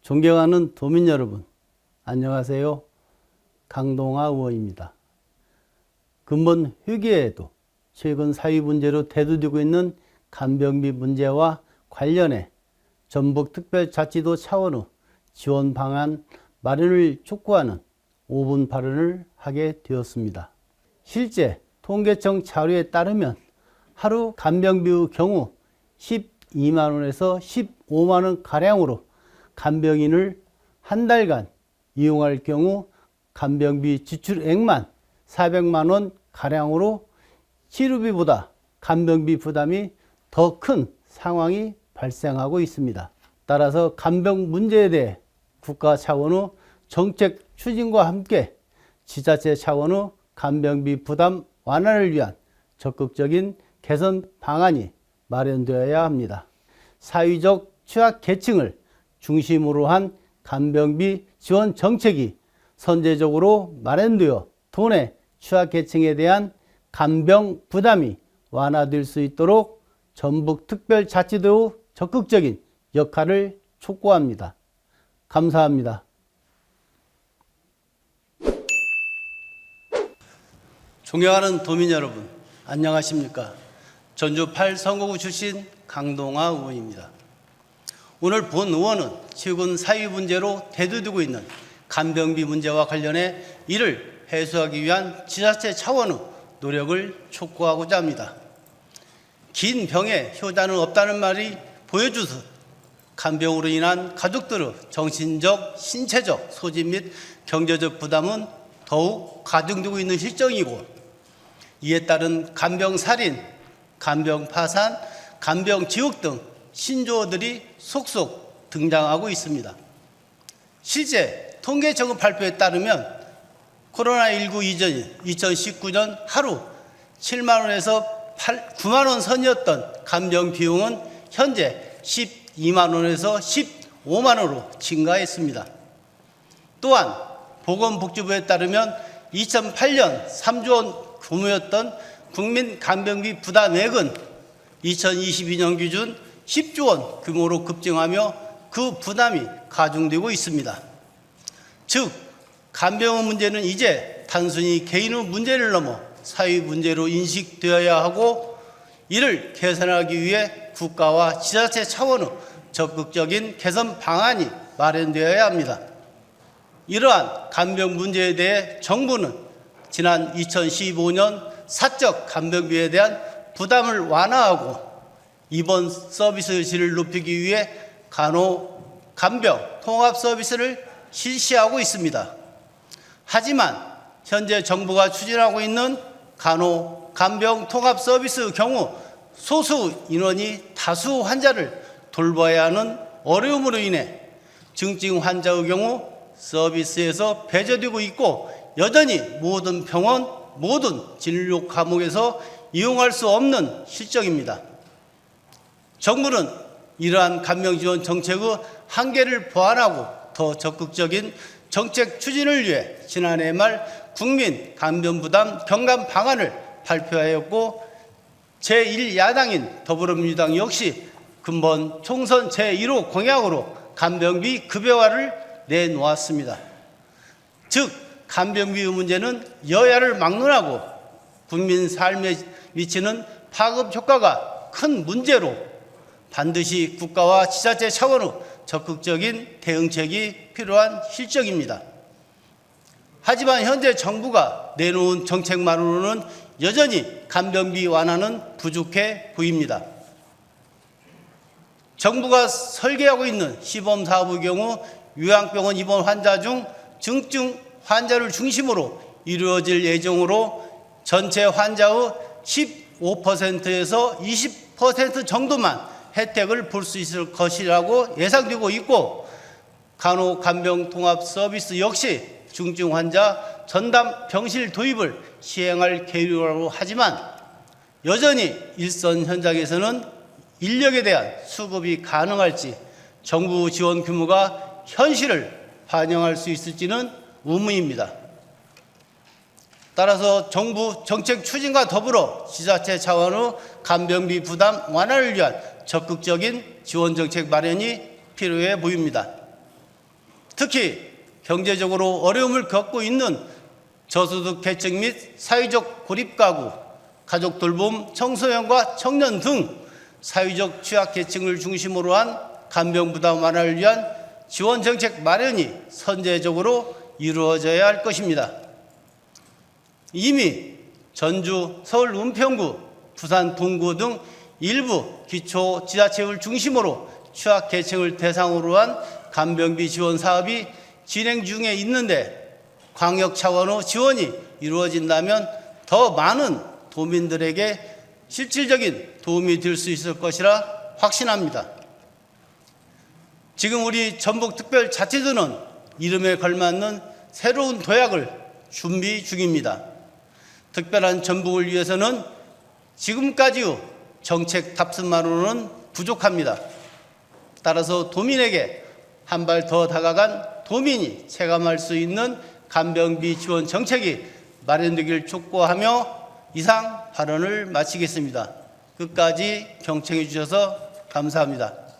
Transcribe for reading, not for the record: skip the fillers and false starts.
존경하는 도민 여러분, 안녕하세요. 강동하 의원입니다. 근본 회계에도 최근 사회 문제로 대두되고 있는 간병비 문제와 관련해 전북특별자치도 차원의 지원 방안 마련을 촉구하는 5분 발언을 하게 되었습니다. 실제 통계청 자료에 따르면 하루 간병비의 경우 12만 원에서 15만 원 가량으로 간병인을 한 달간 이용할 경우 간병비 지출액만 400만 원 가량으로 치료비보다 간병비 부담이 더 큰 상황이 발생하고 있습니다. 따라서 간병 문제에 대해 국가 차원의 정책 추진과 함께 지자체 차원의 간병비 부담 완화를 위한 적극적인 개선 방안이 마련되어야 합니다. 사회적 취약계층을 중심으로 한 간병비 지원 정책이 선제적으로 마련되어 도내 취약계층에 대한 간병 부담이 완화될 수 있도록 전북특별자치도의 적극적인 역할을 촉구합니다. 감사합니다. 존경하는 도민 여러분, 안녕하십니까? 전주 8선거구 출신 강동하 의원입니다. 오늘 본 의원은 최근 사회 문제로 대두되고 있는 간병비 문제와 관련해 이를 해소하기 위한 지자체 차원의 노력을 촉구하고자 합니다. 긴 병에 효자는 없다는 말이 보여주듯 간병으로 인한 가족들의 정신적, 신체적 소진 및 경제적 부담은 더욱 가중되고 있는 실정이고, 이에 따른 간병살인, 간병파산, 간병지옥 등 신조어들이 속속 등장하고 있습니다. 실제 통계청 발표에 따르면 코로나19 이전인 2019년 하루 7만 원에서 9만 원 선이었던 간병 비용은 현재 12만 원에서 15만 원으로 증가했습니다. 또한 보건복지부에 따르면 2008년 3조 원 규모였던 국민 간병비 부담액은 2022년 기준 10조 원 규모로 급증하며 그 부담이 가중되고 있습니다. 즉, 간병의 문제는 이제 단순히 개인의 문제를 넘어 사회 문제로 인식되어야 하고, 이를 개선하기 위해 국가와 지자체 차원의 적극적인 개선 방안이 마련되어야 합니다. 이러한 간병 문제에 대해 정부는 지난 2015년 사적 간병비에 대한 부담을 완화하고 입원 서비스 질을 높이기 위해 간병 통합 서비스를 실시하고 있습니다. 하지만 현재 정부가 추진하고 있는 간병 통합 서비스의 경우 소수 인원이 다수 환자를 돌봐야 하는 어려움으로 인해 중증 환자의 경우 서비스에서 배제되고 있고, 여전히 모든 병원, 모든 진료 과목에서 이용할 수 없는 실정입니다. 정부는 이러한 간병 지원 정책의 한계를 보완하고 더 적극적인 정책 추진을 위해 지난해 말 국민 간병 부담 경감 방안을 발표하였고, 제1야당인 더불어민주당 역시 근본 총선 제1호 공약으로 간병비 급여화를 내놓았습니다. 즉, 간병비의 문제는 여야를 막론하고 국민 삶에 미치는 파급 효과가 큰 문제로 반드시 국가와 지자체 차원의 적극적인 대응책이 필요한 실정입니다. 하지만 현재 정부가 내놓은 정책만으로는 여전히 간병비 완화는 부족해 보입니다. 정부가 설계하고 있는 시범사업의 경우 요양병원 입원 환자 중 중증 환자를 중심으로 이루어질 예정으로 전체 환자의 15%에서 20% 정도만 혜택을 볼 수 있을 것이라고 예상되고 있고, 간병 통합 서비스 역시 중증 환자 전담 병실 도입을 시행할 계획이라고 하지만 여전히 일선 현장에서는 인력에 대한 수급이 가능할지, 정부 지원 규모가 현실을 반영할 수 있을지는 의문입니다. 따라서 정부 정책 추진과 더불어 지자체 차원의 간병비 부담 완화를 위한 적극적인 지원 정책 마련이 필요해 보입니다. 특히 경제적으로 어려움을 겪고 있는 저소득 계층 및 사회적 고립가구, 가족 돌봄, 청소년과 청년 등 사회적 취약계층을 중심으로 한 간병 부담 완화를 위한 지원 정책 마련이 선제적으로 이루어져야 할 것입니다. 이미 전주, 서울 은평구, 부산 동구 등 일부 기초지자체를 중심으로 취약계층을 대상으로 한 간병비 지원 사업이 진행 중에 있는데 광역 차원의 지원이 이루어진다면 더 많은 도민들에게 실질적인 도움이 될 수 있을 것이라 확신합니다. 지금 우리 전북특별자치도는 이름에 걸맞는 새로운 도약을 준비 중입니다. 특별한 전북을 위해서는 지금까지의 정책 탑승만으로는 부족합니다. 따라서 도민에게 한 발 더 다가간 도민이 체감할 수 있는 간병비 지원 정책이 마련되길 촉구하며 이상 발언을 마치겠습니다. 끝까지 경청해 주셔서 감사합니다.